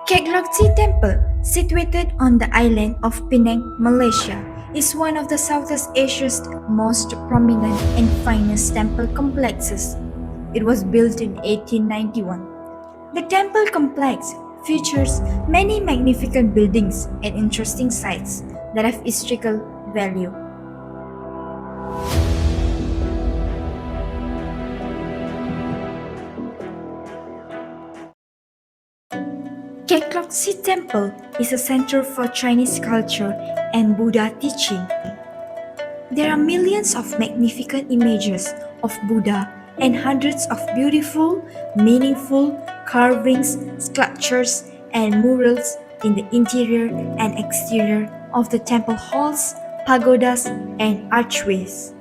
Kek Lok Temple, situated on the island of Penang, Malaysia, is one of the Southeast Asia's most prominent and finest temple complexes. It was built in 1891. The temple complex features many magnificent buildings and interesting sites that have historical value. Kekloksi Temple is a center for Chinese culture and Buddha teaching. There are millions of magnificent images of Buddha and hundreds of beautiful, meaningful carvings, sculptures, and murals in the interior and exterior of the temple halls, pagodas, and archways.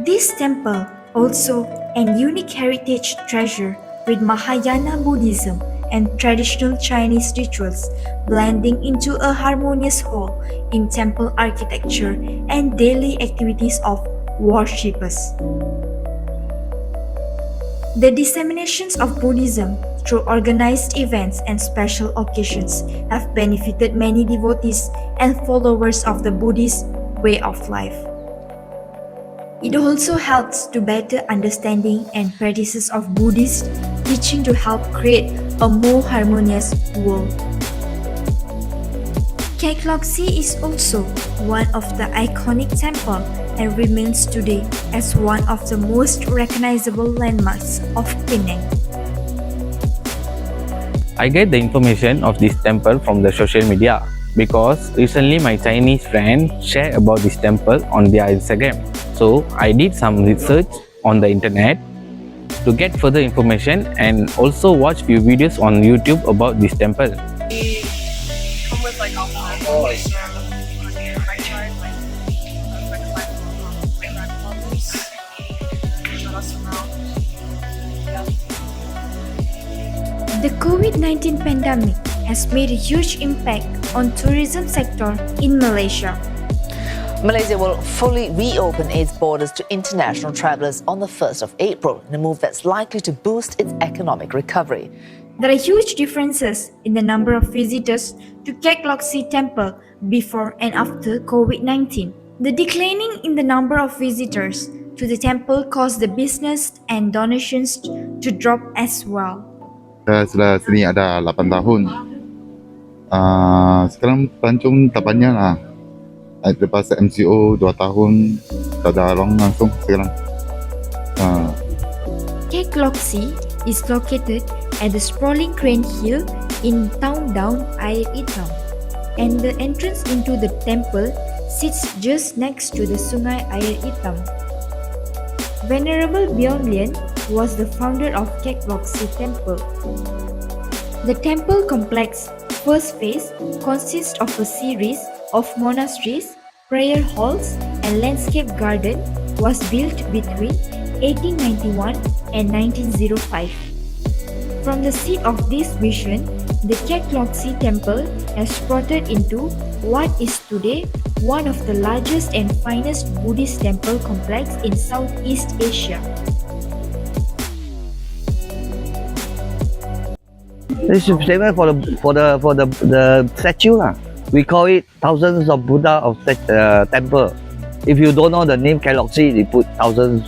This temple also an unique heritage treasure with Mahayana Buddhism and traditional Chinese rituals blending into a harmonious whole in temple architecture and daily activities of worshippers. The disseminations of Buddhism through organized events and special occasions have benefited many devotees and followers of the Buddhist way of life. It also helps to better understanding and practices of Buddhist teaching to help create a more harmonious world. Kek Lok-si is also one of the iconic temple and remains today as one of the most recognizable landmarks of Penang. I get the information of this temple from the social media because recently my Chinese friend shared about this temple on their Instagram. So I did some research on the internet to get further information and also watch few videos on YouTube about this temple. Come with like alcohol. My child, my grandmothers, show us around. Yeah. The COVID-19 pandemic has made a huge impact on tourism sector in Malaysia. Malaysia will fully reopen its borders to international travelers on the 1st of April, in a move that's likely to boost its economic recovery. There are huge differences in the number of visitors to Kek Lok-si Temple before and after COVID-19. The declining in the number of visitors to the temple caused the business and donations to drop as well. Saya sudah sini ada 8 tahun. Sekarang pelancong tak banyak lah. Lepas MCO 2 tahun, tak ada orang langsung sekarang. Kek Lok-si is located at the sprawling Crane Hill in Town Down, Air Hitam, and the entrance into the temple sits just next to the Sungai Air Hitam. Venerable Byon Lien was the founder of Kek Lok-si Temple. The temple complex first phase consists of a series of monasteries, prayer halls, and landscape garden was built between 1891 and 1905. From the seed of this vision, the Kek Lok-si Temple has sprouted into what is today one of the largest and finest Buddhist temple complex in Southeast Asia. This is famous for the statue lah. We call it thousands of Buddha of temple. If you don't know the name Kek Lok-si, they put thousands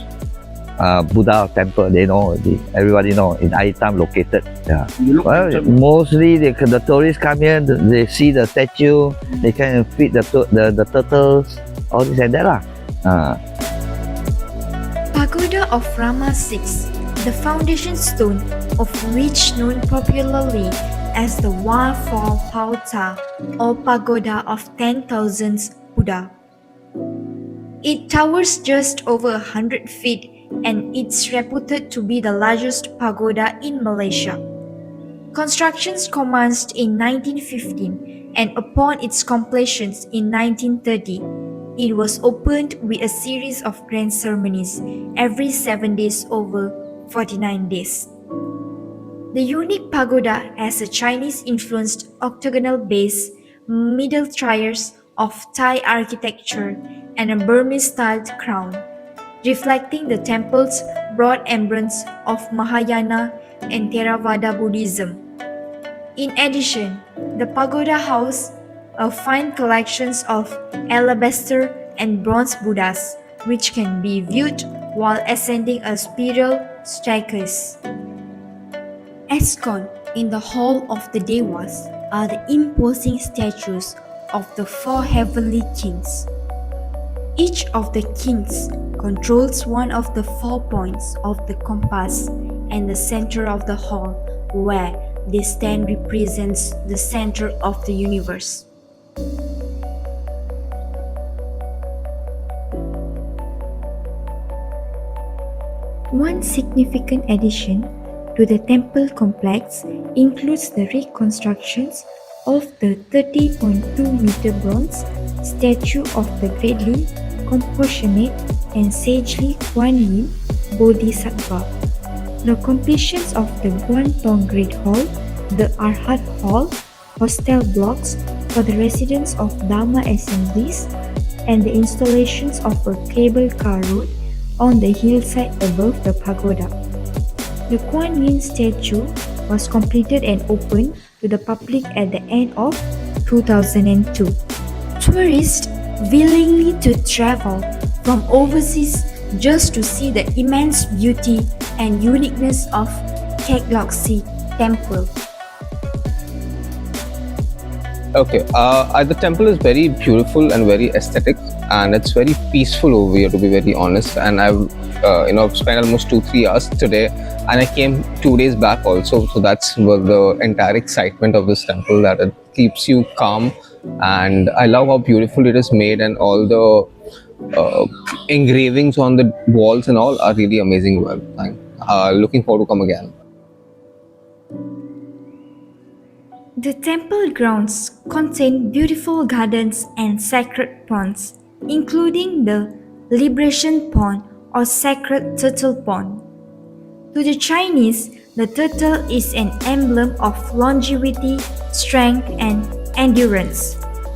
Buddha temple. They know, everybody know in Air Hitam located. Yeah. Well, mostly the tourists come here. They see the statue. They can feed the turtles, all this and that lah. Pagoda of Rama VI, the foundation stone of which known popularly as the Wat Pho Phao Ta or Pagoda of 10,000 Buddha. It towers just over 100 feet and it's reputed to be the largest pagoda in Malaysia. Constructions commenced in 1915 and upon its completion in 1930, it was opened with a series of grand ceremonies every 7 days over 49 days. The unique pagoda has a Chinese-influenced octagonal base, middle tiers of Thai architecture, and a Burmese-styled crown, reflecting the temple's broad embrace of Mahayana and Theravada Buddhism. In addition, the pagoda house a fine collections of alabaster and bronze Buddhas, which can be viewed while ascending a spiral staircase. Ensconced in the Hall of the Devas are the imposing statues of the four heavenly kings. Each of the kings controls one of the 4 points of the compass, and the center of the hall where they stand represents the center of the universe. One significant addition to the temple complex includes the reconstructions of the 30.2-meter bronze statue of the greatly compassionate and sagely Kuan Yin Bodhisattva. The completions of the Guantong Great Hall, the Arhat Hall, hostel blocks for the residents of Dharma assemblies, and the installations of a cable car road on the hillside above the pagoda. The Kuan Yin statue was completed and opened to the public at the end of 2002. Tourists willingly to travel from overseas just to see the immense beauty and uniqueness of Kek Lok Si Temple. Okay, the temple is very beautiful and very aesthetic, and it's very peaceful over here, to be very honest. And I've spent almost 2-3 hours today, and I came 2 days back also. So that's the entire excitement of this temple, that it keeps you calm. And I love how beautiful it is made, and all the engravings on the walls and all are really amazing. Well, I'm looking forward to come again. The temple grounds contain beautiful gardens and sacred ponds, including the Liberation Pond or Sacred Turtle Pond. To the Chinese, the turtle is an emblem of longevity, strength, and endurance.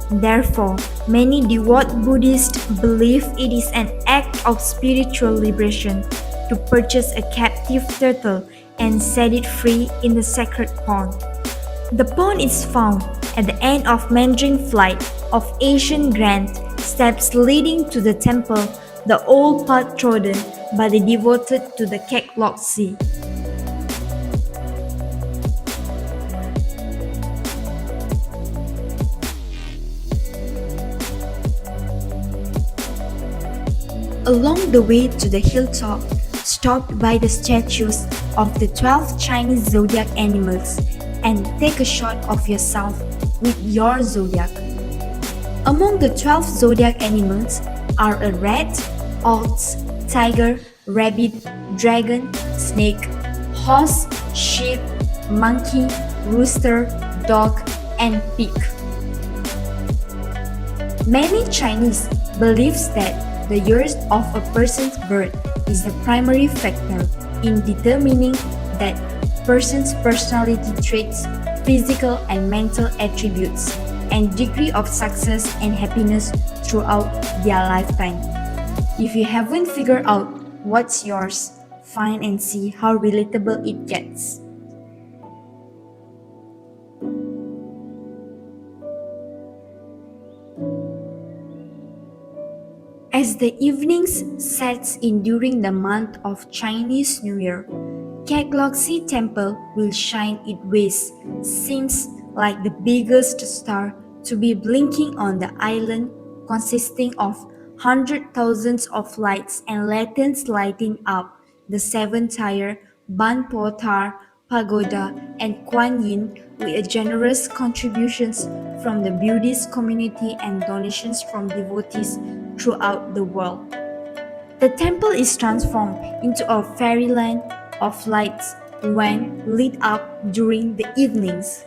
Therefore, many devout Buddhists believe it is an act of spiritual liberation to purchase a captive turtle and set it free in the sacred pond. The pond is found at the end of Mandarin Flight of Asian Grand steps leading to the temple, the old path trodden by the devoted to the Kek Lok Si. Along the way to the hilltop, stopped by the statues of the 12 Chinese zodiac animals and take a shot of yourself with your zodiac. Among the 12 zodiac animals are a rat, ox, tiger, rabbit, dragon, snake, horse, sheep, monkey, rooster, dog, and pig. Many Chinese believes that the year of a person's birth is the primary factor in determining that person's personality traits, physical and mental attributes, and degree of success and happiness throughout their lifetime. If you haven't figured out what's yours, find and see how relatable it gets. As the evenings sets in during the month of Chinese New Year, Kek Lok Si Temple will shine its ways, seems like the biggest star to be blinking on the island, consisting of 100,000s of lights and lanterns lighting up the 7-tier Ban Po Thar Pagoda and Kuan Yin, with generous contributions from the Buddhist community and donations from devotees throughout the world. The temple is transformed into a fairyland of lights when lit up during the evenings.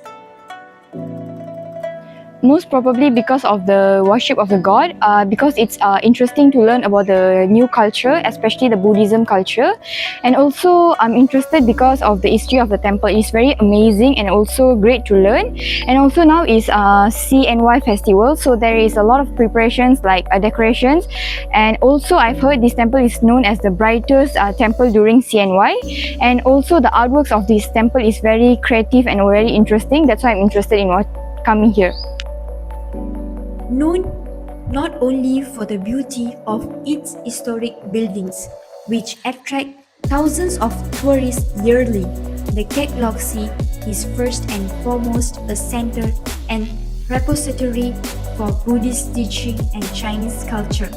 Most probably because of the worship of the god, because it's interesting to learn about the new culture, especially the Buddhism culture. And also I'm interested because of the history of the temple. It's very amazing and also great to learn. And also now is CNY festival, so there is a lot of preparations like decorations. And also I've heard this temple is known as the brightest temple during CNY. And also the artworks of this temple is very creative and very interesting. That's why I'm interested in coming here. Known not only for the beauty of its historic buildings, which attract thousands of tourists yearly, the Kek Lok Si is first and foremost a center and repository for Buddhist teaching and Chinese culture.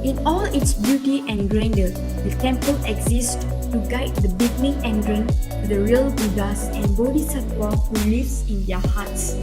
In all its beauty and grandeur, the temple exists to guide the beginning entrant to the real Buddhas and Bodhisattvas who lives in their hearts.